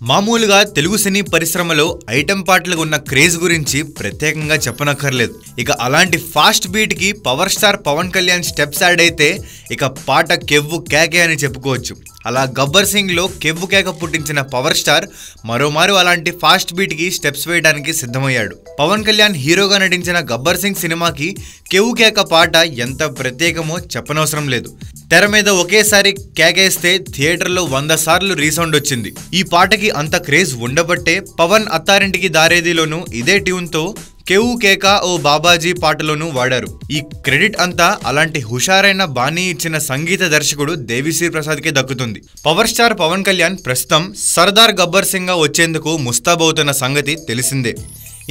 మామూలుగా తెలుగు సినీ పరిశ్రమలో ఐటెం పాటలకు ఉన్న క్రేజ్ గురించి ప్రత్యేకంగా చెప్పనక్కర్లేదు. ఇక అలాంటి ఫాస్ట్ బీట్ కి power star Pawan Kalyan steps add అయితే ఇక పాట కెవ్వు కేకే అని చెప్పుకోవచ్చు. అలా గబ్బర్ సింగ్ లో కెవ్వు కేక పుట్టించిన పవర్ స్టార్ మరోమారు అలాంటి ఫాస్ట్ బీట్ కి స్టెప్స్ వేయడానికి సిద్ధమయ్యాడు. పవన్ కళ్యాణ్ హీరోగా నటించిన గబ్బర్ సింగ్ సినిమాకి కెవ్వు కేక పాట ఎంత ప్రత్యేకమో చెప్పనవసరం లేదు. తెర మీద ఒకేసారి కేకేస్తే థియేటర్లో 100 సార్లు రీసౌండ్ వచ్చింది. ఈ పాటకి అంత క్రేజ్ ఉండబట్టే పవన్ అత్తారింటికి దారేదిలోనూ ఇదే ట్యూన్తో కెవ్వు కేక ఓ బాబాజీ పాటలోనూ వాడారు. ఈ క్రెడిట్ అంతా అలాంటి హుషారైన బాణీ ఇచ్చిన సంగీత దర్శకుడు దేవిశ్రీ ప్రసాద్కే దక్కుతుంది. పవర్ స్టార్ పవన్ కళ్యాణ్ ప్రస్తుతం సర్దార్ గబ్బర్ సింగ్ గా వచ్చేందుకు ముస్తాబవుతున్న సంగతి తెలిసిందే.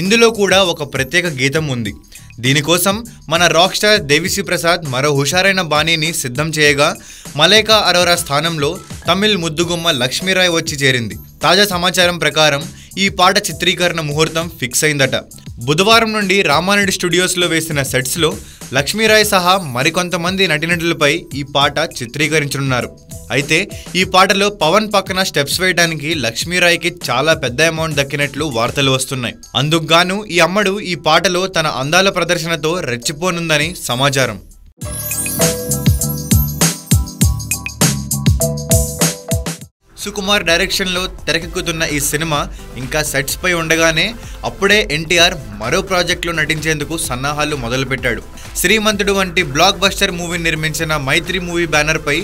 ఇందులో కూడా ఒక ప్రత్యేక గీతం ఉంది. దీనికోసం మన రాక్ స్టార్ దేవిశ్రీ ప్రసాద్ మరో హుషారైన బాణీని సిద్ధం చేయగా మలైకా అరోరా స్థానంలో తమిళ్ ముద్దుగుమ్మ లక్ష్మీరాయ్ వచ్చి చేరింది. తాజా సమాచారం ప్రకారం ఈ పాట చిత్రీకరణ ముహూర్తం ఫిక్స్ అయిందట. బుధవారం నుండి రామారెడ్డి స్టూడియోస్లో వేసిన సెట్స్లో లక్ష్మీరాయ్ సహా మరికొంతమంది నటీనటులపై ఈ పాట చిత్రీకరించనున్నారు. అయితే ఈ పాటలో పవన్ పక్కన స్టెప్స్ వేయడానికి లక్ష్మీరాయ్కి చాలా పెద్ద అమౌంట్ దక్కినట్లు వార్తలు వస్తున్నాయి. అందుకు గాను ఈ అమ్మడు ఈ పాటలో తన అందాల ప్రదర్శనతో రెచ్చిపోనుందని సమాచారం. సుకుమార్ డైరెక్షన్లో తెరకెక్కుతున్న ఈ సినిమా ఇంకా సెట్స్ పై ఉండగానే అప్పుడే ఎన్టీఆర్ మరో ప్రాజెక్టులో నటించేందుకు సన్నాహాలు మొదలుపెట్టాడు. శ్రీమంతుడు వంటి బ్లాక్ బస్టర్ మూవీ నిర్మించిన మైత్రి మూవీ బ్యానర్ పై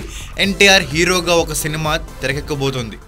ఎన్టీఆర్ హీరోగా ఒక సినిమా తెరకెక్కబోతోంది.